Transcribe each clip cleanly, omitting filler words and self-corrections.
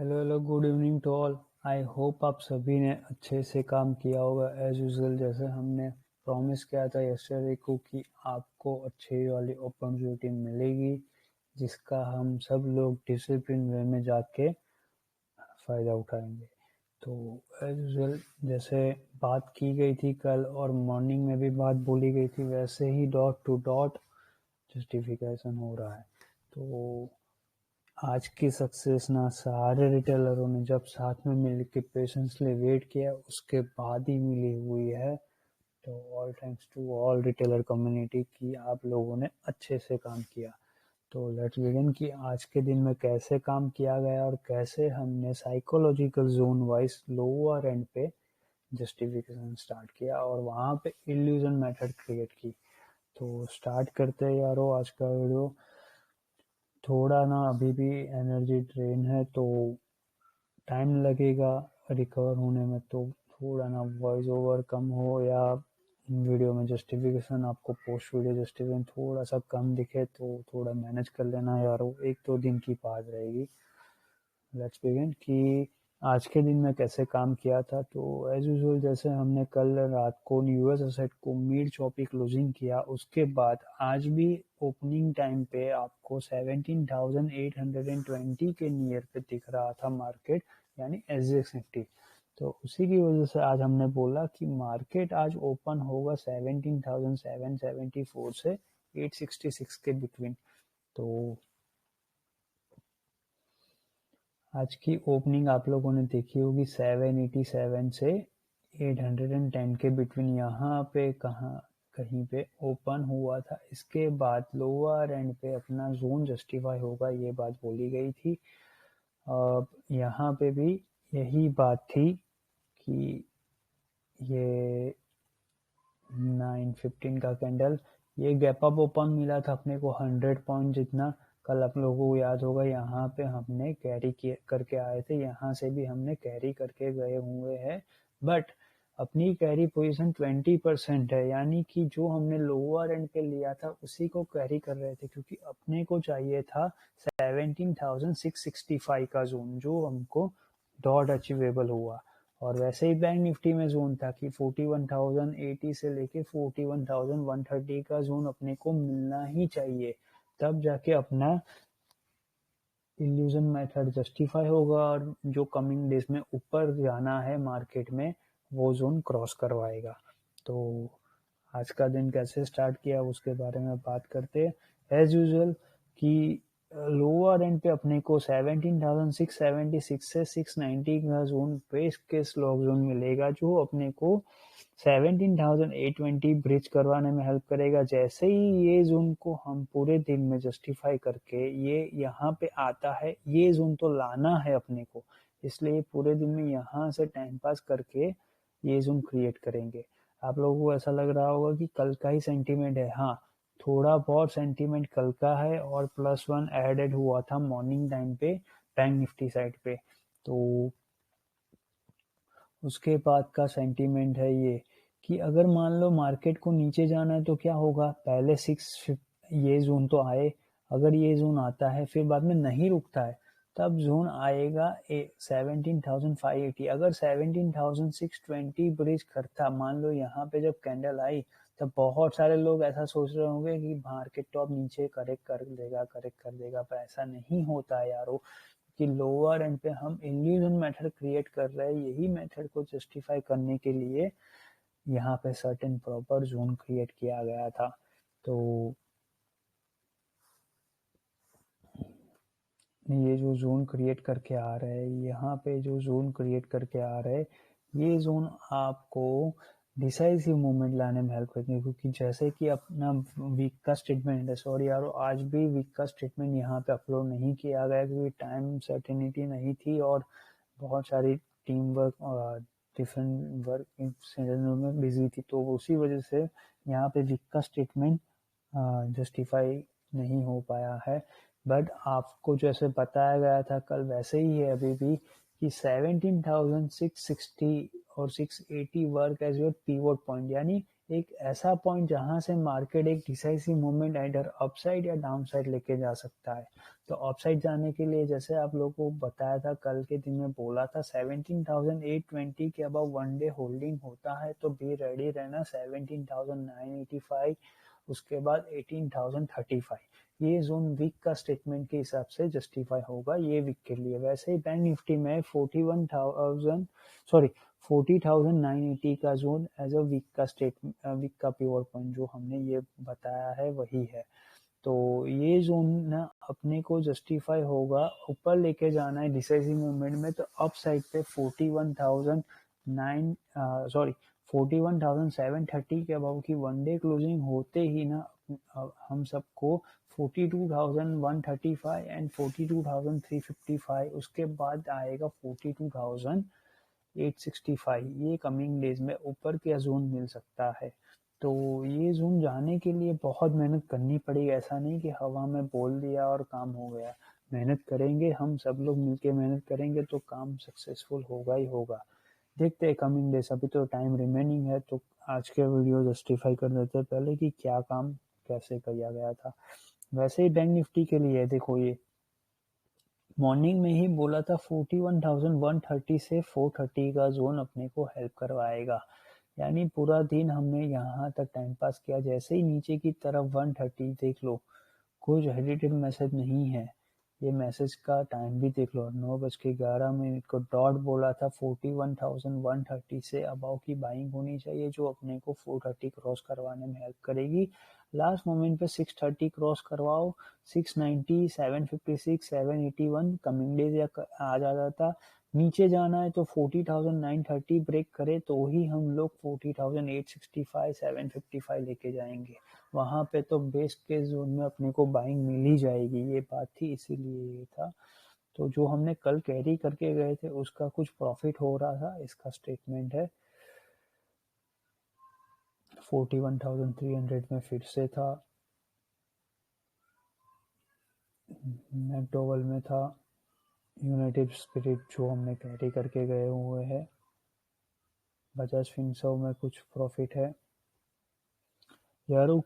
Hello good evening to all. I hope आप सभी ने अच्छे से काम किया होगा एज यूजुअल, जैसे हमने प्रॉमिस किया था यस्टरडे को कि आपको अच्छी वाली अपॉर्चुनिटी मिलेगी जिसका हम सब लोग डिसिप्लिन वे में जाके फ़ायदा उठाएंगे। तो एज यूजुअल जैसे बात की गई थी कल और मॉर्निंग में भी बात बोली गई थी, वैसे ही डॉट टू डॉट जस्टिफिकेशन हो रहा है। तो आज की सक्सेस ना सारे रिटेलरों ने जब साथ में मिल के पेशेंसली वेट किया उसके बाद ही मिली हुई है। तो all thanks to all retailer community की आप लोगों ने अच्छे से काम किया। तो लेट्स बिगिन कि आज के दिन में कैसे काम किया गया और कैसे हमने psychological zone wise lower and पे जस्टिफिकेशन स्टार्ट किया और वहाँ पे इल्यूजन मेथड क्रिएट की। तो स्टार्ट करते हैं यारो आज का वीडियो। थोड़ा ना अभी भी एनर्जी ड्रेन है तो टाइम लगेगा रिकवर होने में, तो थोड़ा ना वॉइस ओवर कम हो या वीडियो में जस्टिफिकेशन आपको पोस्ट वीडियो जस्टिफिकेशन थोड़ा सा कम दिखे तो थोड़ा मैनेज कर लेना यार, वो 1-2 दिन की बात रहेगी। लेट्स बिगिन कि आज के दिन में कैसे काम किया था। तो एज यूजुअल जैसे हमने कल रात को यूएस एसेट को मिड चॉपी क्लोजिंग किया, उसके बाद आज भी ओपनिंग टाइम पे आपको 17,820 के नियर पे दिख रहा था मार्केट, यानी एसजीएक्स निफ्टी। तो उसी की वजह से आज हमने बोला कि मार्केट आज ओपन होगा 17,774 से 866 के बिटवीन। तो आज की ओपनिंग आप लोगों ने देखी होगी 787 से 810 के बिटवीन, यहाँ पे कहीं पे ओपन हुआ था। इसके बाद लोअर एंड पे अपना जोन जस्टिफाई होगा, ये बात बोली गई थी। अब यहाँ पे भी यही बात थी कि ये 9:15 का कैंडल, ये गैप अप ओपन मिला था अपने को 100 पॉइंट जितना। कल आप लोगों को याद होगा यहाँ पे हमने कैरी करके आए थे, यहाँ से भी हमने कैरी करके गए हुए हैं, बट अपनी कैरी पोजीशन 20% है, यानी कि जो हमने लोअर एंड पे लिया था उसी को कैरी कर रहे थे, क्योंकि अपने को चाहिए था 17,665 का जोन जो हमको डॉट अचीवेबल हुआ। और वैसे ही बैंक निफ्टी में जोन था कि 41,080 से लेके 41,130 का जोन अपने को मिलना ही चाहिए, तब जाके अपना इल्यूजन मेथड जस्टिफाई होगा और जो कमिंग डेज में ऊपर जाना है मार्केट में वो जोन क्रॉस करवाएगा। तो आज का दिन कैसे स्टार्ट किया उसके बारे में बात करते हैं। एज यूजुअल कि लोअर एंड पे अपने को 17,676 से 690 का जोन बेस के स्लॉग जोन मिलेगा, जो अपने को 17,820 ब्रिज करवाने में हेल्प करेगा। जैसे ही ये जोन को हम पूरे दिन में जस्टिफाई करके ये यहाँ पे आता है, ये जोन तो लाना है अपने को, इसलिए पूरे दिन में यहाँ से टाइम पास करके ये जोन क्रिएट करेंगे। आप लोगों को ऐसा लग रहा होगा कि कल का ही सेंटीमेंट है, हाँ थोड़ा बहुत सेंटीमेंट कल का है और +1 एडेड हुआ था मॉर्निंग टाइम पे बैंक निफ्टी साइड पे। तो उसके बाद का सेंटीमेंट है ये कि अगर मान लो मार्केट को नीचे जाना है तो क्या होगा, पहले 6 ये जोन तो आए, अगर ये जोन आता है फिर बाद में नहीं रुकता है तब जोन आएगा 17,580। अगर 17,620 ब्रिज करता, मान लो यहाँ पे जब कैंडल आई तब बहुत सारे लोग ऐसा सोच रहे होंगे कि मार्केट तो अब नीचे करेक्ट कर देगा, पर ऐसा नहीं होता है यारो, कि लोअर एंड पे हम इल्यूजन मेथड क्रिएट कर रहे हैं। यही मेथड को जस्टिफाई करने के लिए यहाँ पे सर्टेन प्रॉपर जोन क्रिएट किया गया था। तो ये जो जोन क्रिएट करके आ रहे हैं, यहाँ पे जो जोन क्रिएट करके आ रहे हैं, ये जोन आपको डिसाइसिव मूवमेंट लाने में हेल्प करेंगे, क्योंकि जैसे कि अपना वीक का स्टेटमेंट है, सॉरी यार आज भी वीक का स्टेटमेंट यहाँ पे अपलोड नहीं किया गया क्योंकि टाइम सर्टेनिटी नहीं थी और बहुत सारी टीम वर्क और डिफरेंट वर्क में बिजी थी, तो उसी वजह से यहाँ पे वीक का स्टेटमेंट जस्टिफाई नहीं हो पाया है। बट आपको जैसे बताया गया था कल वैसे ही है अभी भी कि 17,660 और 680 work as your pivot point, यानी एक ऐसा पॉइंट जहां से मार्केट एक डिसाइसिव मूवमेंट आइदर अपसाइड या डाउनसाइड लेके जा सकता है। तो अपसाइड जाने के लिए जैसे आप लोगों को बताया था, कल के दिन में बोला था 17,820 के अबाउ वन डे होल्डिंग होता है तो बी रेडी रहना। 17,985 उसके बाद 18,035 ये जोन वीक का स्टेटमेंट के हिसाब से जस्टिफाई होगा ये वीक के लिए। वैसे ही बैंक निफ्टी में 40,980 का जोन एज अ वीक का वीक का प्योर पॉइंट जो हमने ये बताया है वही है। तो ये जोन ना अपने को जस्टिफाई होगा, ऊपर लेके जाना है डिसाइसिव मूवमेंट में तो अप साइड पे 41,730 के अबाउ की वन डे क्लोजिंग होते ही ना हम सबको 42,135 एंड 42,355 उसके बाद आएगा 42,865 ये कमिंग डेज में ऊपर का जोन मिल सकता है। तो ये जोन जाने के लिए बहुत मेहनत करनी पड़ेगी, ऐसा नहीं कि हवा में बोल दिया और काम हो गया। मेहनत करेंगे, हम सब लोग मिलके मेहनत करेंगे तो काम सक्सेसफुल होगा ही होगा। देखते हैं कमिंग डेज, अभी तो टाइम रिमेनिंग है। तो आज के वीडियो जस्टिफाई कर देते हैं पहले कि क्या काम कैसे किया गया था। वैसे ही बैंक निफ्टी के लिए देखो, ये मॉर्निंग में ही बोला था 41,130 से 430 का जोन अपने को हेल्प करवाएगा। यानी पूरा दिन हमने यहाँ तक टाइम पास किया, जैसे ही नीचे की तरफ 130 देख लो, कुछ एडिटेड मैसेज नहीं है। ये मैसेज का टाइम भी देख लो, 9:11 को डॉट बोला था 41,130 से अबाउ की बाइंग होनी चाहिए जो अपने को 430 क्रॉस करवाने में हेल्प करेगी। लास्ट मोमेंट पे 630 क्रॉस करवाओ, 690, 756, 781 कमिंग डेज या आ जाता था। नीचे जाना है तो 40,930 ब्रेक करे तो ही हम लोग 40,865, 755 लेके जाएंगे। वहां पे तो बेस्ट केस जोन में अपने को बाइंग मिल ही जाएगी, ये बात थी, इसीलिए ये था। तो जो हमने कल कैरी करके गए थे उसका कुछ प्रॉफिट हो रहा था, इसका स्टेटमेंट है। 41,300 में फिर से था, मैकडोवेल में था, यूनाइटेड स्पिरिट जो हमने कैरी करके गए हुए हैं, बजाज फिनसर्व में कुछ प्रॉफिट है। यारो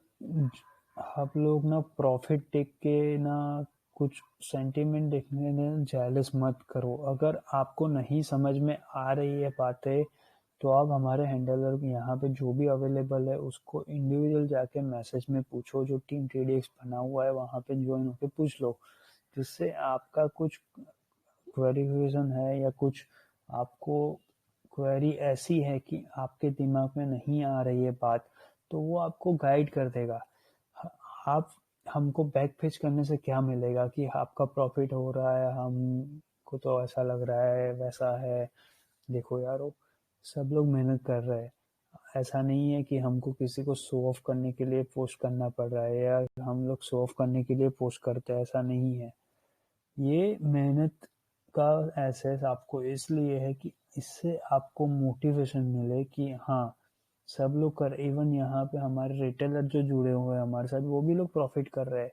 आप लोग ना प्रॉफिट देख के ना कुछ सेंटीमेंट देखने में जेलस मत करो। अगर आपको नहीं समझ में आ रही है बातें तो आप हमारे हैंडलर यहाँ पे जो भी अवेलेबल है उसको इंडिविजुअल जाके मैसेज में पूछो, जो टीम TDX बना हुआ है वहाँ पे ज्वाइन होके पूछ लो, जिससे आपका कुछ क्वेरिफिकेशन है या कुछ आपको क्वेरी ऐसी है कि आपके दिमाग में नहीं आ रही है बात, तो वो आपको गाइड कर देगा। आप हमको बैक फेच करने से क्या मिलेगा कि आपका प्रॉफिट हो रहा है, हमको तो ऐसा लग रहा है वैसा है। देखो यारो, सब लोग मेहनत कर रहे हैं, ऐसा नहीं है कि हमको किसी को शो ऑफ करने के लिए पोस्ट करना पड़ रहा है या हम लोग शो ऑफ करने के लिए पोस्ट करते हैं, ऐसा नहीं है। ये मेहनत का एहसास आपको इसलिए है कि इससे आपको मोटिवेशन मिले कि हाँ सब लोग कर, इवन यहाँ पे हमारे रिटेलर जो जुड़े हुए हैं हमारे साथ वो भी लोग प्रॉफिट कर रहे हैं।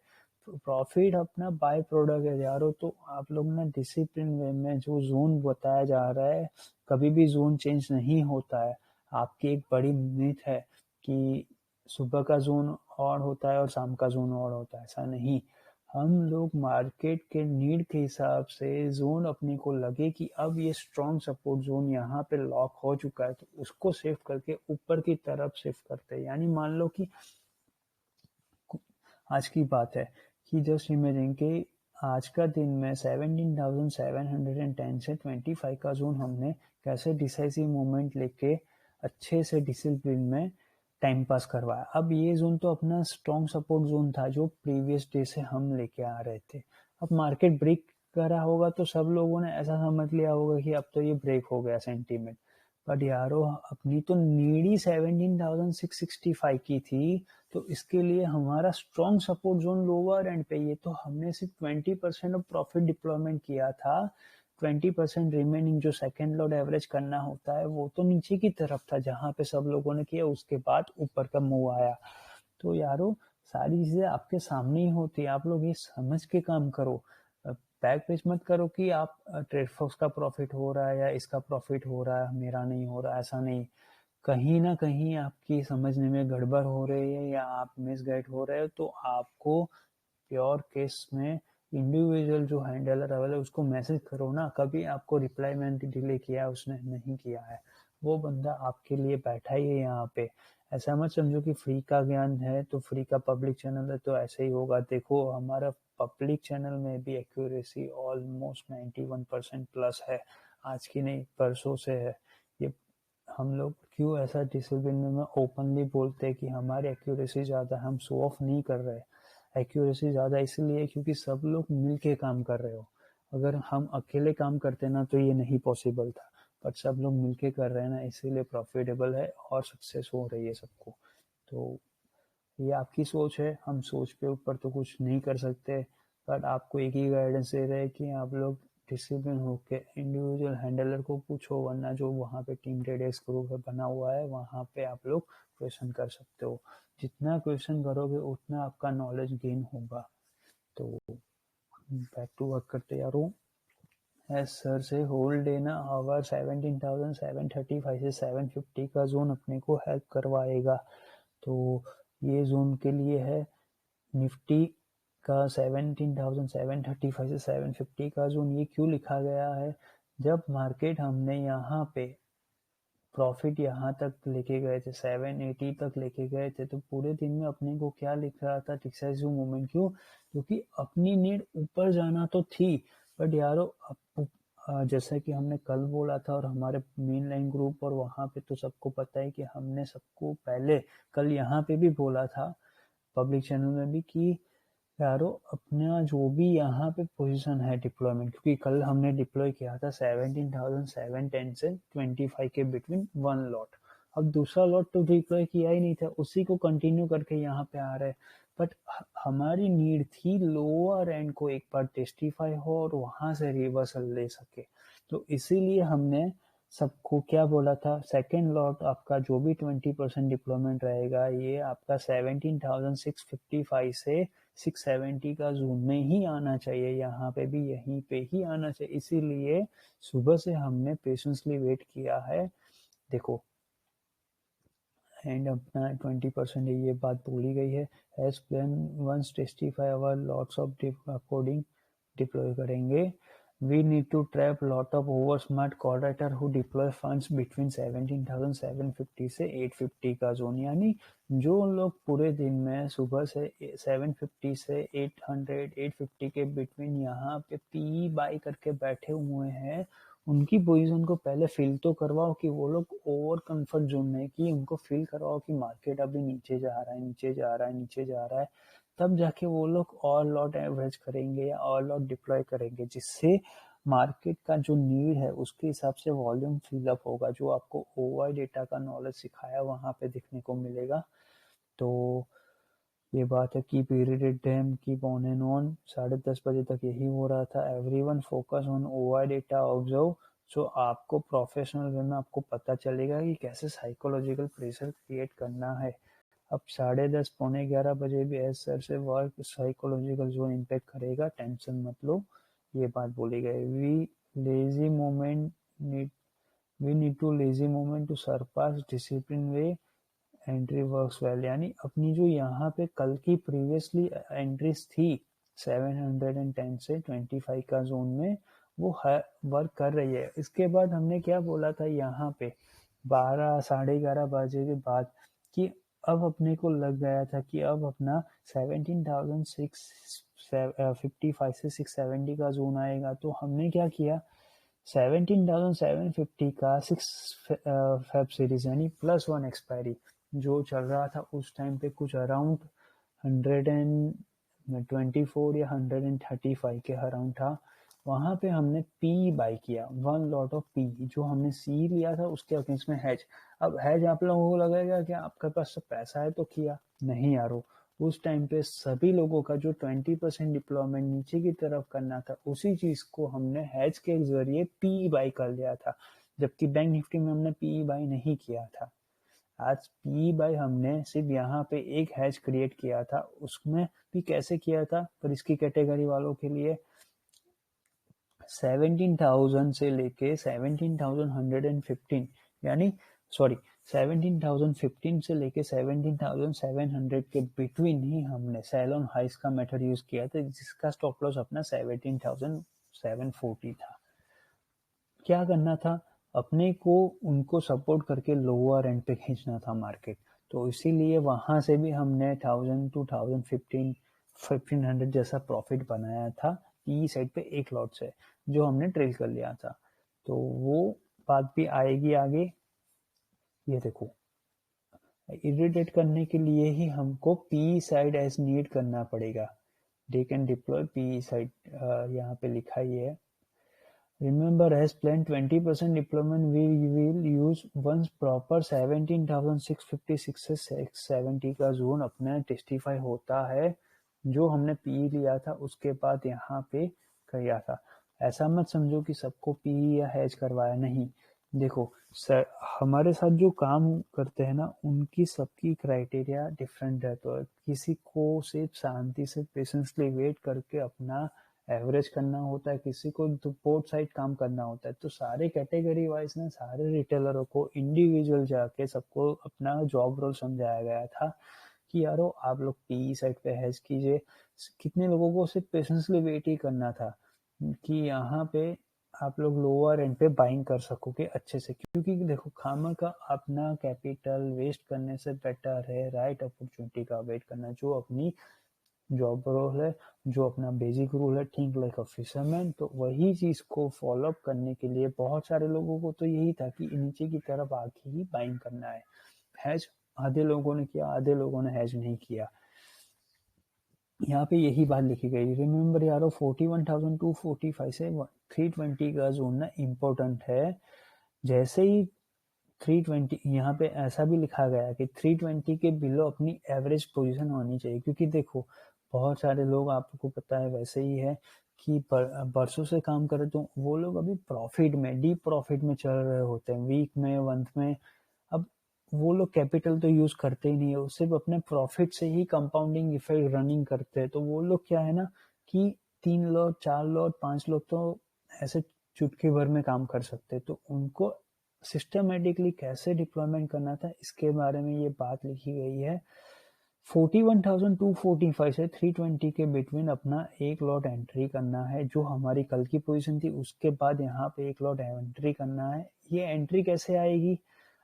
प्रॉफिट अपना बाय प्रोडक्ट है यारो। तो आप लोग ना डिसिप्लिन वे में, जो जोन बताया जा रहा है कभी भी जोन चेंज नहीं होता है। आपकी एक बड़ी मिथ है कि सुबह का जोन और होता है और शाम का जोन और होता है, ऐसा नहीं। हम लोग मार्केट के नीड के हिसाब से जोन अपने को लगे कि अब ये स्ट्रॉन्ग सपोर्ट जोन यहाँ पे लॉक हो चुका है तो उसको शिफ्ट करके ऊपर की तरफ शिफ्ट करते हैं। यानी मान लो कि आज की बात है कि जस्ट इमेजिन के आज का दिन में 17,710 से 25 का जोन हमने कैसे डिसाइसिव मूवमेंट लेके अच्छे से डिसिप्लिन में टाइम पास करवाया। अब ये जोन तो अपना स्ट्रॉन्ग सपोर्ट जोन था जो प्रीवियस डे से हम लेके आ रहे थे। अब मार्केट ब्रेक करा होगा तो सब लोगों ने ऐसा समझ लिया होगा कि अब तो ये ब्रेक हो गया सेंटीमेंट। बट यारो अपनी तो नीड ही 17,665 की थी, तो इसके लिए हमारा strong support zone lower and पे, ये तो हमने सिर्फ 20% ऑफ प्रॉफिट डिप्लॉयमेंट किया था। 20% रिमेनिंग जो सेकेंड लॉट एवरेज करना होता है वो तो नीचे की तरफ था जहां पे सब लोगों ने किया, उसके बाद ऊपर का मूव आया। तो यारो सारी चीजें आपके सामने ही होती है, आप लोग ये समझ के काम करो। बैक पेच मत करो कि आप ट्रेड फॉक्स का प्रॉफिट हो रहा है या इसका प्रॉफिट हो रहा है मेरा नहीं हो रहा, ऐसा नहीं। कहीं ना कहीं आपकी समझने में गड़बड़ हो रही है या आप मिसगाइड हो रहे हो, तो आपको प्योर केस में इंडिविजुअल जो हैंडलर अवेलेबल है उसको मैसेज करो ना। कभी आपको रिप्लाई में डिले किया उसने, नहीं किया है, वो बंदा आपके लिए बैठा ही है यहाँ पे। ऐसा मत समझो कि फ्री का ज्ञान है तो फ्री का पब्लिक चैनल है तो ऐसे ही होगा। देखो हमारा पब्लिक चैनल में भी एक्यूरेसी ऑलमोस्ट 91% प्लस है, आज की नहीं परसों से है ये। हम लोग क्यों ऐसा डिसिप्लिन में ओपनली बोलते हैं कि हमारी एक्यूरेसी ज़्यादा, हम शो ऑफ नहीं कर रहे। एक्यूरेसी ज़्यादा इसलिए क्योंकि सब लोग मिल के काम कर रहे हो। अगर हम अकेले काम करते ना तो ये नहीं पॉसिबल था, बट सब लोग मिल के कर रहे हैं ना, इसीलिए प्रॉफिटेबल है और सक्सेस हो रही है सबको। तो ये आपकी सोच है, हम सोच के ऊपर तो कुछ नहीं कर सकते, बट आपको एक ही गाइडेंस दे रहे हैं कि आप लोग डिसिप्लिन होके इंडिविजुअल हैंडलर को पूछो, वरना जो वहाँ पे टीम ट्रेडर्स ग्रुप बना हुआ है वहाँ पे आप लोग क्वेश्चन कर सकते हो। जितना क्वेश्चन करोगे उतना आपका नॉलेज गेन होगा। तो बैक टू वर्क करते यारो। एस सर से होल डे ना आवर 17,735 से 750 का जोन अपने को हेल्प करवाएगा। तो ये जोन के लिए है निफ्टी का 17,735 से 750 का जोन। ये क्यों लिखा गया है? जब मार्केट हमने यहाँ पे प्रॉफिट यहाँ तक लेके गए थे, 780 तक लेके गए थे, तो पूरे दिन में अपने को क्या लिख रहा था? डिक्साइसिव मूवमेंट। क्यों? क्योंकि अपनी नीड ऊपर जाना तो थी, बट यारो जैसे कि हमने कल बोला था और हमारे मेन लाइन ग्रुप और वहां पे तो सबको पता है कि हमने सबको पहले कल यहाँ पे भी बोला था पब्लिक चैनल में भी कि यारो अपना जो भी यहाँ पे पोजीशन है डिप्लॉयमेंट, क्योंकि कल हमने डिप्लॉय किया था 17,710 से 25 के बिटवीन वन लॉट। अब दूसरा लॉट तो डिप्लॉय किया ही नहीं था, उसी को कंटिन्यू करके यहाँ पे आ रहे हैं। बट हमारी नीड थी लोअर एंड को एक बार टेस्टिफाई हो और वहां से रिवर्सल ले सके। तो इसीलिए हमने सबको क्या बोला था, सेकेंड लॉट आपका जो भी 20% डिप्लॉयमेंट रहेगा ये आपका 17,655 से 670 का जोन में ही आना चाहिए, यहाँ पे भी यहीं पे ही आना चाहिए। इसीलिए सुबह से हमने पेशेंसली वेट किया है। देखो एंड अपना 20% ये बात बोली गई है। As plan once testify our lots of according deploy करेंगे। We need to trap lot of over smart collateral who deploy funds between 17,750 से 850 का जोन। यानी जो लोग पूरे दिन में सुबह से 750 से 800 850 के बिटवीन यहाँ पे पी बाई करके बैठे हुए हैं, उनकी पोजीशन को पहले फिल तो करवाओ कि वो लोग ओवर कंफर्ट जोन में, कि उनको फील करवाओ कि मार्केट अभी नीचे जा रहा है, नीचे जा रहा है, नीचे जा रहा है। तब जाके वो लोग और लॉट एवरेज करेंगे या और लॉट डिप्लॉय करेंगे, जिससे मार्केट का जो नीड है उसके हिसाब से वॉल्यूम फिलअप होगा। जो आपको ओवर डेटा का नॉलेज सिखाया वहां पे दिखने को मिलेगा। तो ये बात है कि period dam keep on and on 10:30 बजे तक यही हो रहा था। Everyone focus on over data observe. जो आपको प्रोफेशनल वे में आपको पता चलेगा कि कैसे साइकोलॉजिकल प्रेशर क्रिएट करना है। अब 10:30 11 बजे भी एस सर से वर्क साइकोलॉजिकल जो इम्पेक्ट करेगा, टेंशन मत लो, ये बात बोली गई। Lazy moment need we need to lazy moment to surpass discipline way entry works well. यानी अपनी जो यहाँ पे कल की प्रीवियसली एंट्रीज थी 710 से 25 का जोन में, वो वर्क कर रही है। इसके बाद हमने क्या बोला था यहाँ पे 12 11:30 बजे के बाद कि अब अपने को लग गया था कि अब अपना 17,655 से 670 का जोन आएगा। तो हमने क्या किया, 17,750 का 6 फेब सीरीज यानी +1 एक्सपायरी जो चल रहा था उस टाइम पे कुछ अराउंड 124 या 135 के अराउंड था। वहां पे हमने पी बाई किया, वन लॉट ऑफ पी, जो हमने सी लिया था उसके अगेंस्ट में हेज। अब हेज आप लोगों को लगेगा कि आपके पास तो पैसा है तो किया, नहीं यारो। उस टाइम पे सभी लोगों का जो 20% डिप्लॉयमेंट नीचे की तरफ करना था उसी चीज को हमने हेज के जरिए पी बाई कर लिया था, जबकि बैंक निफ्टी में हमने पी बाई नहीं किया था। आज पी बाई हमने सिर्फ यहाँ पे एक हैज क्रिएट किया था, उसमें भी कैसे किया था, पर इसकी कैटेगरी वालों के लिए 17,000 से लेके 17,115 यानी सॉरी 17,015 से लेके 17,700 के बिटवीन ही हमने सेल ऑन हाइस का मेथड यूज किया था, जिसका स्टॉप लॉस अपना 17,740 था। क्या करना था, अपने को उनको सपोर्ट करके लोअर एंड पे खींचना था मार्केट। तो इसीलिए वहां से भी हमने 1000 to 1500 जैसा प्रॉफिट बनाया था पी साइड पे एक लॉट से, जो हमने ट्रेल कर लिया था। तो वो बात भी आएगी आगे। ये देखो, इरिटेट करने के लिए ही हमको पी साइड एज नीड करना पड़ेगा। They can deploy P side, यहाँ पे लिखा ही है। Remember, as planned, 20% deployment we will use once proper 17,656 से 670 का जोन अपने टेस्टिफाई होता है, जो हमने पी लिया था उसके बाद यहाँ पे किया था। ऐसा मत समझो कि सबको पी या हैज करवाया, नहीं। देखो सर, हमारे साथ जो काम करते हैं ना, उनकी सबकी क्राइटेरिया डिफरेंट है। तो किसी को सिर्फ शांति से पेशेंसली वेट करके अपना एवरेज करना होता है, किसी को बोथ साइड काम करना होता है। तो सारे कैटेगरी वाइज ना, सारे रिटेलरों को इंडिविजुअल जाके सबको अपना जॉब रोल समझाया गया था कि यारो आप लोग पी साइड पे हैज कीजिए। कितने लोगों को सिर्फ पेशेंसली वेट ही करना था कि यहाँ पे आप लोग लोअर एंड पे बाइंग कर सकोगे अच्छे से, क्योंकि देखो खामा का अपना कैपिटल वेस्ट करने से बेटर है राइट अपॉर्चुनिटी का वेट करना, जो अपनी जॉब रोल है, जो अपना बेसिक रूल है, थिंक लाइक अ फिशरमैन। तो वही चीज को फॉलो अप करने के लिए बहुत सारे लोगों को तो यही था कि नीचे की तरफ आके ही बाइंग करना है। हैज आधे लोगों ने किया, आधे लोगों ने हैज नहीं किया। यहाँ पे यही बात लिखी गई। रिमेम्बर यारो, 41,245 से 320 का जोन ना इम्पोर्टेंट है। जैसे ही 320, यहाँ पे ऐसा भी लिखा गया कि 320 के बिलो अपनी एवरेज पोजीशन होनी चाहिए, क्योंकि देखो बहुत सारे लोग, आपको पता है वैसे ही है कि बरसों से काम कर रहे, तो वो लोग अभी प्रॉफिट में, डीप प्रॉफिट में चल रहे होते हैं, वीक में, मंथ में। अब वो लोग कैपिटल तो यूज करते ही नहीं है, वो सिर्फ अपने प्रॉफिट से ही कंपाउंडिंग इफेक्ट रनिंग करते हैं। तो वो लोग क्या है ना कि 3 लोग, 4 लोग, 5 लोग तो ऐसे चुटकी भर में काम कर सकते हैं। तो उनको सिस्टमेटिकली कैसे डिप्लॉयमेंट करना था, इसके बारे में ये बात लिखी गई है। 41,245 से 320 के बिटवीन अपना एक लॉट एंट्री करना है, जो हमारी कल की पोजीशन थी। उसके बाद यहाँ पे एक लॉट एंट्री करना है। ये एंट्री कैसे आएगी,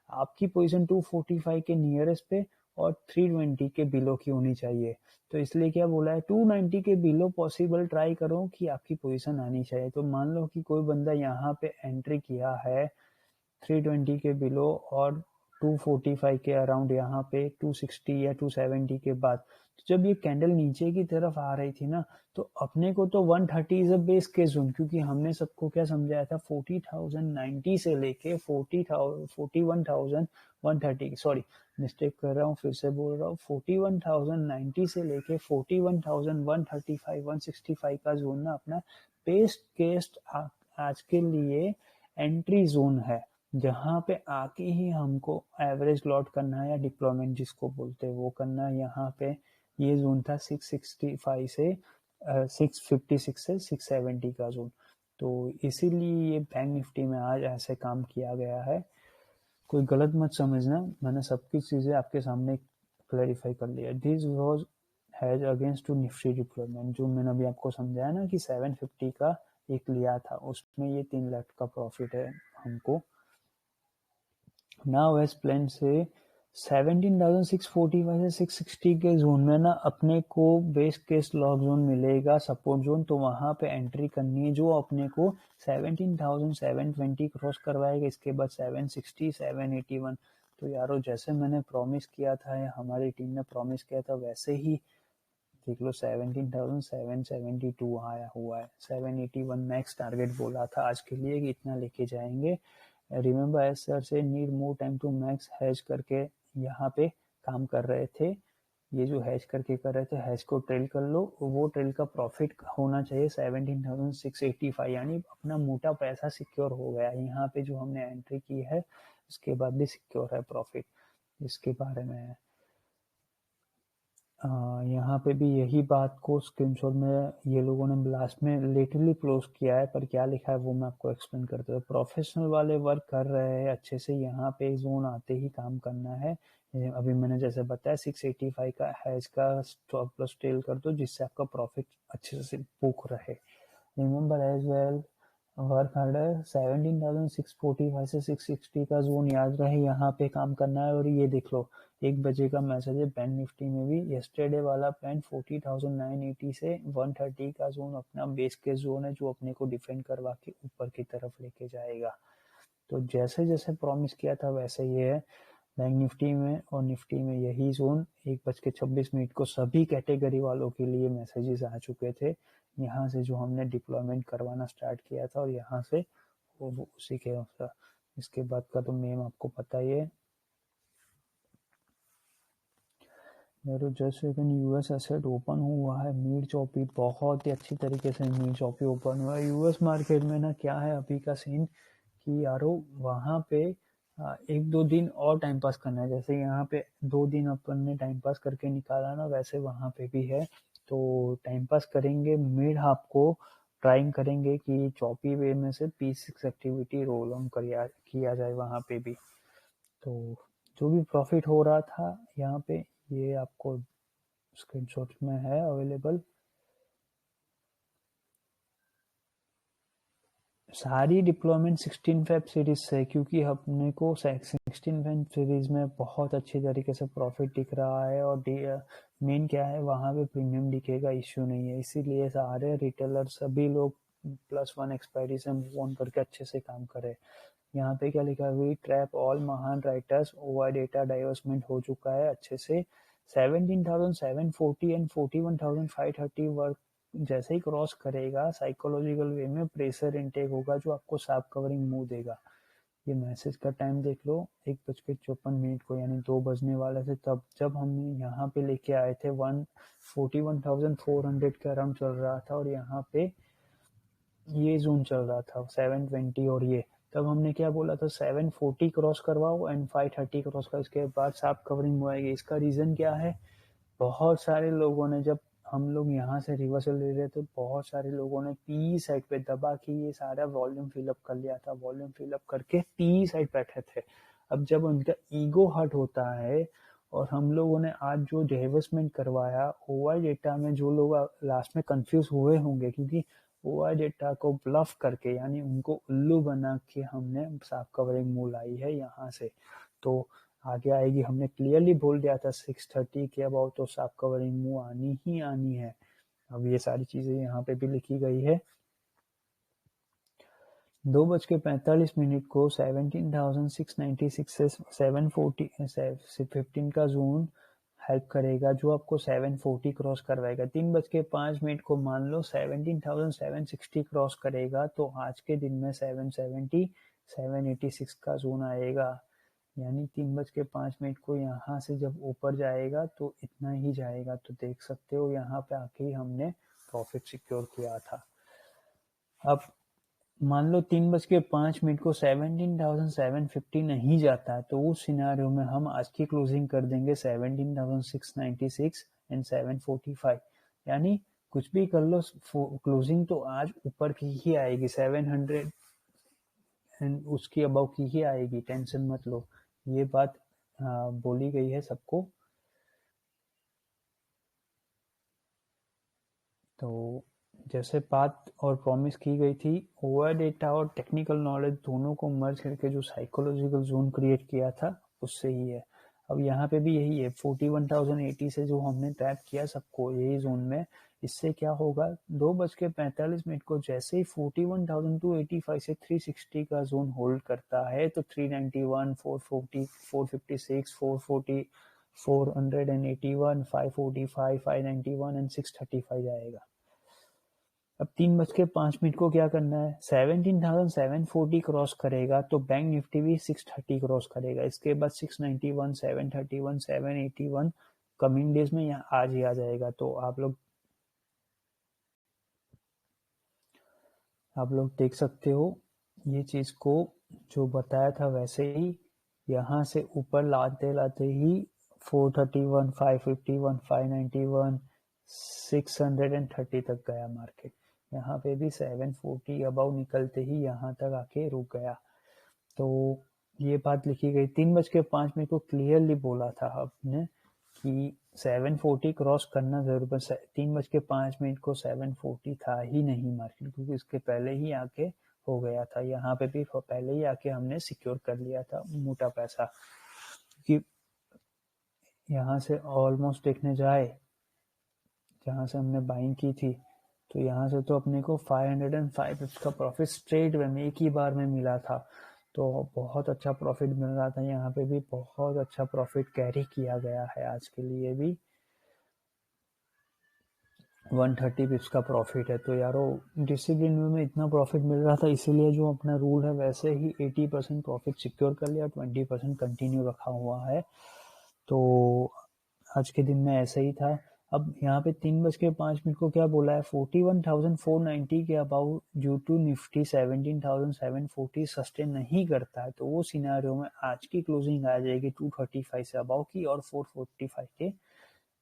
आपकी पोजीशन 245 के नियरेस्ट पे और 320 के बिलो की होनी चाहिए। तो इसलिए क्या बोला है, 290 के बिलो पॉसिबल ट्राई करो कि आपकी पोजीशन आनी चाहिए। तो मान लो कि कोई बंदा यहाँ पे एंट्री किया है 320 के बिलो और 245 के अराउंड, यहाँ पे 260 या 270 के बाद। तो जब ये कैंडल नीचे की तरफ आ रही थी ना, तो अपने को तो 130 is a base case zone, क्योंकि हमने सबको क्या समझाया था, 40,090 से लेके 41,130, सॉरी मिस्टेक कर रहा हूँ, फिर से बोल रहा हूँ, 41,090 से लेके 41,135 165 का जोन ना अपना बेस्ट केस आज के लिए एंट्री जोन है, जहाँ पे आके ही हमको एवरेज लॉट करना है या डिप्लॉयमेंट जिसको बोलते हैं वो करना है। यहाँ पे ये जोन था 665 से 656 से 670 का जोन। तो इसीलिए ये बैंक निफ्टी में आज ऐसे काम किया गया है। कोई गलत मत समझना, मैंने सबकी चीजें आपके सामने क्लैरिफाई कर लिया। This was has against to Nifty deployment, जो मैंने अभी आपको समझाया ना कि 750 का एक लिया था, उसमें ये 3 लाख का प्रॉफिट है हमको। नाउ एज प्लान से 17,645 से 660 के जोन में ना अपने को बेस केस लॉक जोन मिलेगा, सपोर्ट जोन। तो वहां पे एंट्री करनी है, जो अपने को 17,720 क्रॉस करवाएगा। इसके बाद 760, 781। तो यारो, जैसे मैंने प्रॉमिस किया था या हमारी टीम ने प्रॉमिस किया था, वैसे ही देख लो 17,772 आया हुआ है। 781 मैक्स टारगेट बोला था आज के लिए कि इतना लेके जाएंगे। रिमेंबर एज सर से need more time to max has करके यहाँ पे काम कर रहे थे। ये जो हैज करके कर रहे थे, हैज को ट्रेल कर लो, वो ट्रेल का प्रॉफिट होना चाहिए 17,685, यानी अपना मोटा पैसा सिक्योर हो गया। यहाँ पे जो हमने एंट्री की है उसके बाद भी सिक्योर है प्रॉफिट, इसके बारे में है। यहाँ पे भी यही बात को स्क्रीनशॉट में ये लोगों ने लास्ट में लिटरली क्लोज किया है, पर क्या लिखा है वो मैं आपको एक्सप्लेन करता हूँ। प्रोफेशनल वाले वर्क कर रहे हैं अच्छे से, यहाँ पे जोन आते ही काम करना है। अभी मैंने जैसे बताया 685 का है, इसका स्टॉप लॉस टेल कर दो जिससे आपका प्रॉफिट अच्छे से बुक रहे। Remember as well work harder 17,645 से 660 का जोन याद रहे, यहाँ पे काम करना है। और ये देख लो 1 बजे का मैसेज है बैंक निफ्टी में भी। यस्टरडे वाला पैन 40,980 से 130 का जोन अपना बेस केस जोन है, जो अपने को डिफेंड करवा के ऊपर की तरफ लेके जाएगा। तो जैसे जैसे प्रॉमिस किया था वैसे ये है बैंक निफ्टी में और निफ्टी में। यही जोन 1:26 को सभी कैटेगरी वालों के लिए मैसेजेस आ चुके थे, यहाँ से जो हमने डिप्लॉयमेंट करवाना स्टार्ट किया था, और यहाँ से वो उसी के अनुसार। इसके बाद का तो मेम आपको पता ही है। मेरे just second US asset open हुआ है मीड चौपी, बहुत ही अच्छी तरीके से मीड चौपी ओपन हुआ है। यूएस मार्केट में ना क्या है अभी का सीन कि यारो वहाँ पे 1-2 दिन और टाइम पास करना है। जैसे यहाँ पे 2 दिन अपन ने टाइम पास करके निकाला ना, वैसे वहाँ पे भी है। तो टाइम पास करेंगे, मिड हाफ को ट्राइंग करेंगे कि चौपी वे में से P6 एक्टिविटी रोल ऑन किया जाए वहाँ पे भी। तो जो भी प्रॉफिट हो रहा था यहाँ पे, ये आपको स्क्रीनशॉट में है अवेलेबल। सारी डिप्लॉयमेंट 16 फेब सीरीज से, क्योंकि अपने को 16 फेब सीरीज में बहुत अच्छी तरीके से प्रॉफिट दिख रहा है। और मेन क्या है वहाँ पे प्रीमियम दिखेगा, इश्यू नहीं है। इसीलिए सारे रिटेलर सभी लोग +1 एक्सपायरी से मूव ऑन करके अच्छे से काम करे। यहाँ पे क्या लिखा है, वी ट्रैप ऑल महान राइटर्स, ओवर डेटा डाइवर्समेंट हो चुका है अच्छे से। 17,740 एंड 41,530 वर्क जैसे ही क्रॉस करेगा, साइकोलॉजिकल वे में प्रेशर इनटेक होगा जो आपको साफ कवरिंग मूव देगा। ये मैसेज का टाइम देख लो 1:54 को, यानी 2 बजने वाले थे तब, जब हम यहाँ पे लेके आए थे 41,400 के अराउंड चल रहा था, और यहाँ पे ये जोन चल रहा था 720। और ये तब हमने क्या बोला था, 740 क्रॉस करवाओ एंड 530 क्रॉस कर, इसके बाद साफ कवरिंग हुआ है। इसका रीजन क्या है, बहुत सारे लोगों ने, जब हम लोग यहाँ से रिवर्सल ले रहे थे, बहुत सारे लोगों ने पी साइड पे दबा के ये सारा वॉल्यूम फिलअप कर लिया था। वॉल्यूम फिलअप करके पी साइड बैठे थे। अब जब उनका ईगो हर्ट होता है, और हम लोगों ने आज जो डाइवर्समेंट करवाया ओआई डेटा में, जो लोग लास्ट में कंफ्यूज हुए होंगे, क्योंकि ओआई डेटा को ब्लफ करके, यानी उनको उल्लू बना के हमने साफ कवरिंग मूव लाई है यहाँ से। तो आगे आएगी, हमने क्लियरली बोल दिया था 630 के अबाउट तो साफ कवरिंग मूव आनी ही आनी है। अब ये सारी चीजें यहाँ पे भी लिखी गई है। 2:45 को 17,696 से 740 का जोन हेल्प करेगा, जो आपको 740 क्रॉस करवाएगा। 3:05 को मान लो 17,760 क्रॉस करेगा, तो आज के दिन में 770 786 का जोन आएगा। यानी 3:05 को यहाँ से जब ऊपर जाएगा तो इतना ही जाएगा। तो देख सकते हो यहाँ पे आके ही हमने प्रॉफिट सिक्योर किया था। अब मान लो 3:05 को 17,750 नहीं जाता है, तो उस सिनारियो में हम आज की क्लोजिंग कर देंगे 17,696 एंड 745। यानी कुछ भी कर लो, क्लोजिंग तो आज ऊपर की ही आएगी, 700 एंड उसकी अबव की ही आएगी, टेंशन मत लो। ये बात बोली गई है सबको। तो जैसे बात और प्रॉमिस की गई थी, ओवर डेटा और टेक्निकल नॉलेज दोनों को मर्ज करके जो साइकोलॉजिकल जोन क्रिएट किया था, उससे ही है। अब यहाँ पे भी यही है, 41,080 से जो हमने ट्रैप किया सबको यही जोन में। इससे क्या होगा, 2:45 को जैसे ही 41,285 से 360 का जोन होल्ड करता है, तो 391, 440, 456, 440, 481, 545, 591 एंड 635 जाएगा। अब 3:05 को क्या करना है, 17,740 क्रॉस करेगा तो बैंक निफ्टी भी 630 क्रॉस करेगा। इसके बाद 691, 731, 781 कमिंग डेज में आज ही आ जाएगा। तो आप लोग देख सकते हो ये चीज को, जो बताया था वैसे ही यहाँ से ऊपर लाते लाते ही 431, 551, 591, 630 तक गया मार्केट। यहाँ पे भी 740 अबाउ निकलते ही यहाँ तक आके रुक गया। तो ये बात लिखी गई 3:05 को क्लियरली बोला था आपने कि 740 क्रॉस करना जरूर। 3:05 को 740 था ही नहीं मार्केट, क्योंकि इसके पहले ही आके हो गया था। यहाँ पे भी पहले ही आके हमने सिक्योर कर लिया था मोटा पैसा, क्योंकि यहाँ से ऑलमोस्ट देखने जाए जहाँ से हमने बाइंग की थी, तो यहाँ से तो अपने को 505 का प्रॉफिट स्ट्रेट वे में एक ही बार में मिला था। तो बहुत अच्छा प्रॉफिट मिल रहा था। यहाँ पे भी बहुत अच्छा प्रॉफिट कैरी किया गया है आज के लिए भी। 130 पिप्स का प्रॉफिट है। तो यारो डिसिप्लिन में इतना प्रॉफिट मिल रहा था, इसीलिए जो अपना रूल है वैसे ही 80% प्रॉफिट सिक्योर कर लिया, 20% कंटिन्यू रखा हुआ है। तो आज के दिन में ऐसा ही था। अब यहाँ पे 3:05 को क्या बोला है, 41,490 के about due to Nifty 17,740 sustain नहीं करता है, तो वो सिनेरियो में आज की क्लोजिंग आ जाएगी 235 से अबाउ की और 445 के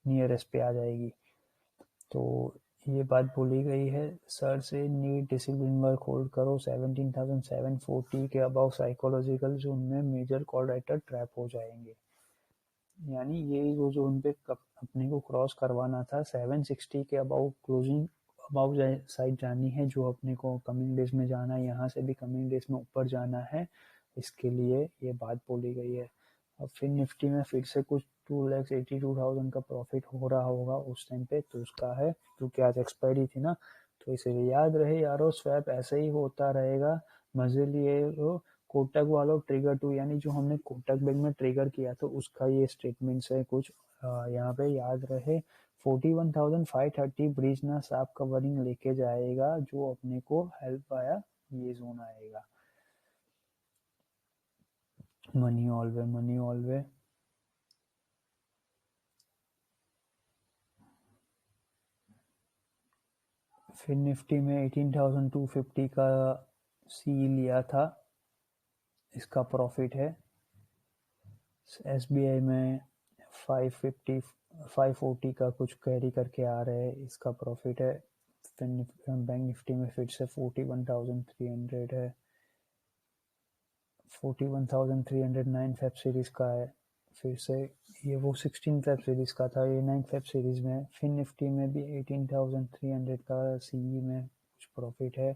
नियरेस्ट पे आ जाएगी। तो ये बात बोली गई है सर से, नीड डिसिप्लिन वर्क होल्ड करो। 17,740 के अबाउ साइकोलॉजिकल जोन में मेजर कॉल राइटर ट्रैप हो जाएंगे। यानी ये वो जोन पे अपने को क्रॉस करवाना था। 760 के अबाउ क्लोजिंग अबाउ साइड जानी है, जो अपने को कमिंग डेज में जाना है। यहाँ से भी कमिंग डेज में ऊपर जाना है, इसके लिए ये बात बोली गई है। अब फिर निफ्टी में फिर से कुछ 2,82,000 का प्रॉफिट हो रहा होगा उस टाइम पे, तो उसका है, क्योंकि आज एक्सपायरी थी ना, तो इसीलिए याद रहे यारो, स्वैप ऐसे ही होता रहेगा। मजे लिए कोटक वालों ट्रिगर टू, यानी जो हमने कोटक बैंक में ट्रिगर किया तो उसका ये स्टेटमेंट्स है कुछ यहाँ पे याद रहे। 41,530 ब्रिज ना साफ कवरिंग लेके जाएगा, जो अपने को हेल्प आया ये जोन आएगा। Money ऑलवे, money ऑलवे। फिर निफ्टी में 18,250 का सी लिया था, इसका प्रॉफिट है। एसबीआई में 550 540 का कुछ कैरी करके आ रहे हैं, इसका प्रॉफिट है। बैंक निफ्टी में फिर से 41,300 है। 41,309 फेब सीरीज का है। फिर से ये वो 16 फेब सीरीज का था, ये 9 फेब सीरीज में। फिर निफ्टी में भी 18,300 का सीई में कुछ प्रॉफिट है।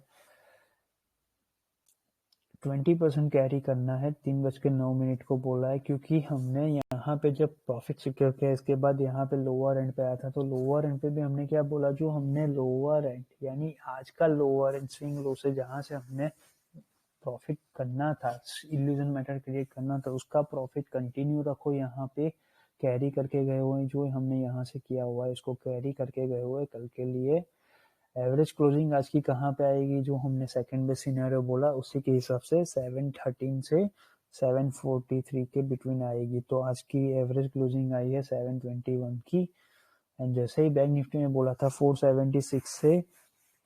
20% कैरी करना है। 3:09 को बोला है, क्योंकि हमने यहाँ पे जब प्रॉफिट सिक्योर किया इसके बाद यहाँ पे लोअर एंड पे आया था, तो लोअर एंड पे भी हमने क्या बोला, जो हमने लोअर एंड यानी आज का लोअर एंड स्विंग लो से जहाँ से हमने प्रॉफिट करना था, इल्यूजन मैटर क्रिएट करना था, उसका प्रॉफिट कंटिन्यू रखो। यहाँ पे कैरी करके गए हुए, जो हमने यहाँ से किया हुआ है इसको कैरी करके गए हुए कल के लिए। एवरेज क्लोजिंग आज की कहाँ पे आएगी, जो हमने सेकंड बेस सिनेरियो बोला उसी के हिसाब से 713 से 743 के बिटवीन आएगी। तो आज की एवरेज क्लोजिंग आई है 721 की। एंड जैसे ही बैंक निफ्टी में बोला था 476 से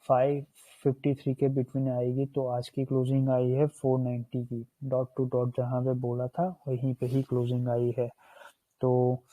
553 के बिटवीन आएगी, तो आज की क्लोजिंग आई है 490 की। डॉट टू डॉट जहाँ पे बोला था वहीं पे ही क्लोजिंग आई है। तो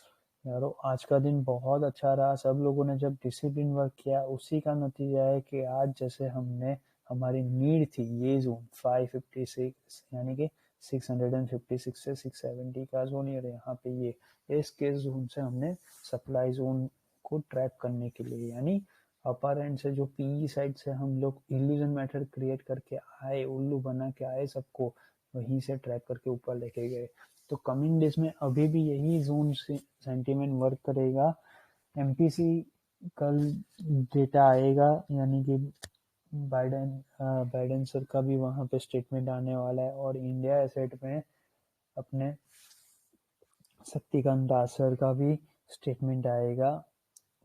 यारो आज का दिन बहुत अच्छा रहा। सब लोगों ने जब डिसिप्लिन वर्क किया, उसी का नतीजा है कि आज जैसे हमने हमारी नीड थी ये जोन 556 यानी कि 656 से 670 का जोन, और यहाँ पे ये इस केस जोन से हमने सप्लाई जोन को ट्रैप करने के लिए, यानी अपर एंड से जो पीई साइड से हम लोग इल्यूजन मैटर क्रिएट करके आए, उल्लू बना के आए, सबको वहीं से ट्रैप करके ऊपर लेके गए। तो कमिंग डेज में अभी भी यही जोन से सेंटीमेंट वर्क करेगा। एमपीसी कल डेटा आएगा, यानी कि बाइडेन सर का भी वहां पे स्टेटमेंट आने वाला है, और इंडिया एसेट में अपने शक्तिकांत दास सर का भी स्टेटमेंट आएगा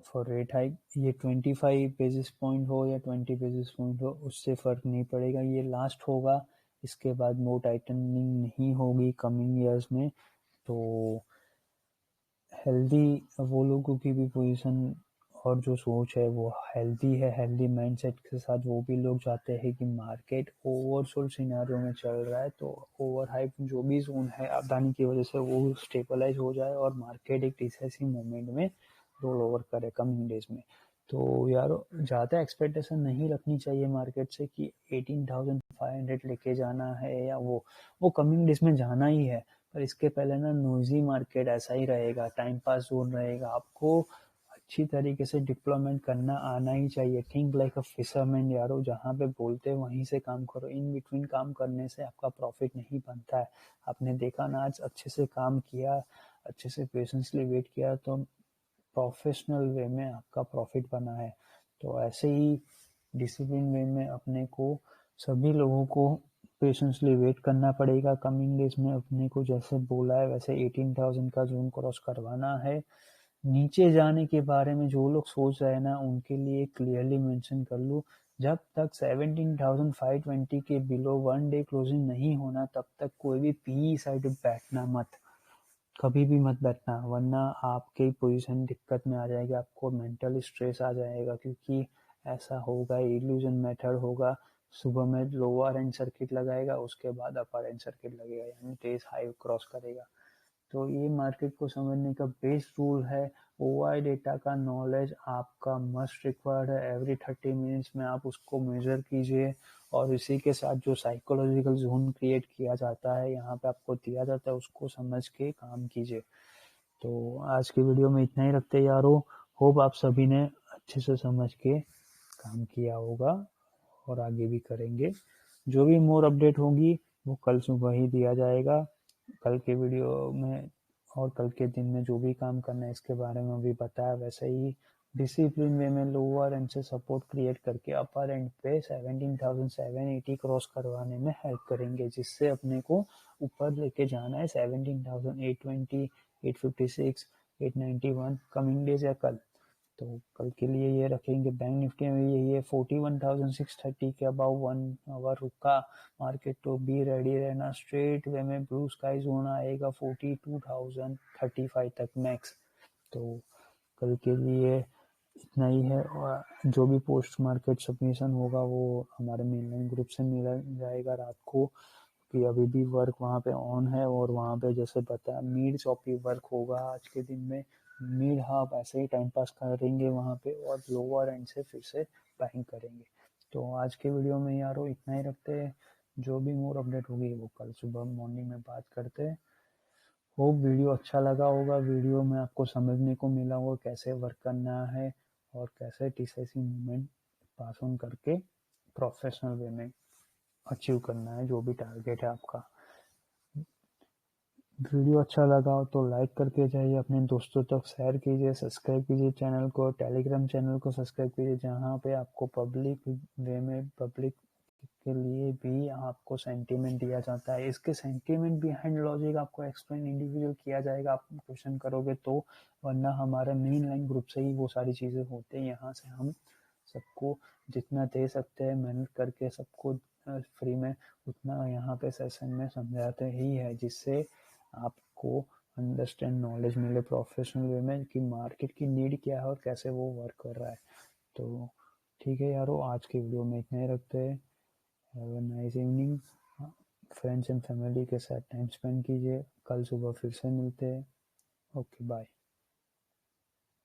फॉर रेट हाइक। ये 25 बेसिस पॉइंट हो या 20 बेसिस पॉइंट हो, उससे फर्क नहीं पड़ेगा, ये लास्ट होगा। इसके बाद मोर टाइटनिंग नहीं होगी कमिंग ईयर्स में। तो हेल्दी वो लोगों की भी पोजीशन और जो सोच है वो हेल्दी है, हेल्दी माइंडसेट के साथ वो भी लोग चाहते हैं कि मार्केट ओवरसोल्ड सिनेरियो में चल रहा है, तो ओवर हाइप जो भी जोन है अदानी की वजह से वो स्टेबलाइज हो जाए और मार्केट एक डिसेसिव मोमेंट में रोल ओवर करे कमिंग डेज में। तो यार ज़्यादा एक्सपेक्टेशन नहीं रखनी चाहिए मार्केट से कि 18,500 लेके जाना है या वो कमिंग डेज में जाना ही है। पर इसके पहले ना नोइजी मार्केट ऐसा ही रहेगा, टाइम पास जोन रहेगा। आपको अच्छी तरीके से डिप्लॉयमेंट करना आना ही चाहिए। थिंक लाइक अ फिशरमैन यारो, जहाँ पे बोलते वहीं से काम करो। इन बिटवीन काम करने से आपका प्रॉफिट नहीं बनता है। आपने देखा ना, आज अच्छे से काम किया, अच्छे से पेशेंसली वेट किया तो प्रोफेशनल वे में आपका प्रॉफिट बना है। तो ऐसे ही डिसिप्लिन वे में अपने को सभी लोगों को पेशेंसली वेट करना पड़ेगा। कमिंग डेज में अपने को जैसे बोला है वैसे 18,000 का जोन क्रॉस करवाना है। नीचे जाने के बारे में जो लोग सोच रहे हैं ना, उनके लिए क्लियरली मेंशन कर लूँ, जब तक 17,520 के बिलो वन डे क्लोजिंग नहीं होना तब तक कोई भी पी साइड बैठना मत, कभी भी मत बैठना, वरना आपकी पोजीशन दिक्कत में आ जाएगी। आपको मेंटल स्ट्रेस आ जाएगा, क्योंकि ऐसा होगा, इल्यूजन मेथड होगा। सुबह में लोअर एंड सर्किट लगाएगा, उसके बाद अपर एंड सर्किट लगेगा, यानी तेज हाई क्रॉस करेगा। तो ये मार्केट को समझने का बेस्ट रूल है। ओआई डेटा का नॉलेज आपका मस्ट रिक्वायर्ड है। एवरी 30 मिनट्स में आप उसको मेजर कीजिए, और इसी के साथ जो साइकोलॉजिकल जोन क्रिएट किया जाता है, यहाँ पे आपको दिया जाता है, उसको समझ के काम कीजिए। तो आज की वीडियो में इतना ही रखते हैं यारो। होप आप सभी ने अच्छे से समझ के काम किया होगा और आगे भी करेंगे। जो भी मोर अपडेट होगी वो कल सुबह ही दिया जाएगा, कल के वीडियो में। और कल के दिन में जो भी काम करना है इसके बारे में भी बताया। वैसे ही डिसिप्लिन वे में लोअर एंड से सपोर्ट क्रिएट करके अपर एंड पे 17,780 क्रॉस करवाने में हेल्प करेंगे, जिससे अपने को ऊपर लेके जाना है 17,820, 856, 891 कमिंग डेज या कल। तो कल के लिए ये रखेंगे। बैंक निफ्टी में यही है, 41,630 के अबाउ 1 आवर रुका मार्केट, तो बी रेडी रहना। स्ट्रेट वे में ब्लू स्काई जोन आएगा 42,035 तक मैक्स। तो कल के लिए इतना ही है, और जो भी पोस्ट मार्केट सबमिशन होगा वो हमारे मेनलाइन ग्रुप से मिल जाएगा रात को, कि अभी भी वर्क वहाँ पे ऑन है। और वहाँ पे जैसे बताया मिड चॉपी वर्क होगा आज के दिन में। मिड हाफ ऐसे ही टाइम पास करेंगे वहाँ पे, और लोअर एंड से फिर से बाइंग करेंगे। तो आज के वीडियो में यारो इतना ही रखते हैं। जो भी मोर अपडेट होगी वो कल सुबह मॉर्निंग में बात करते हैं। होप वीडियो अच्छा लगा होगा। वीडियो में आपको समझने को मिला होगा कैसे वर्क करना है और कैसे टीसीएस मूवमेंट पास ऑन करके प्रोफेशनल वे में अचीव करना है जो भी टारगेट है आपका। वीडियो अच्छा लगा हो तो लाइक करके जाइए, अपने दोस्तों तक शेयर कीजिए, सब्सक्राइब कीजिए चैनल को, टेलीग्राम चैनल को सब्सक्राइब कीजिए, जहाँ पे आपको पब्लिक वे में पब्लिक के लिए भी आपको सेंटीमेंट दिया जाता है। इसके सेंटीमेंट बिहाइंड लॉजिक आपको एक्सप्लेन इंडिविजुअल किया जाएगा, आप क्वेश्चन करोगे तो, वरना हमारे मेन लाइन ग्रुप से ही वो सारी चीज़ें होते हैं। यहाँ से हम सबको जितना दे सकते हैं मेहनत करके सबको फ्री में, उतना यहाँ पे सेशन में समझाते ही है, जिससे आपको अंडरस्टैंड नॉलेज मिले प्रोफेशनल वे में कि मार्केट की नीड क्या है और कैसे वो वर्क कर रहा है। तो ठीक है यारो, आज की वीडियो में इतना ही रखते हैं। Have a nice evening. Friends and family के साथ टाइम स्पेंड कीजिए। कल सुबह फिर से मिलते हैं। Okay bye.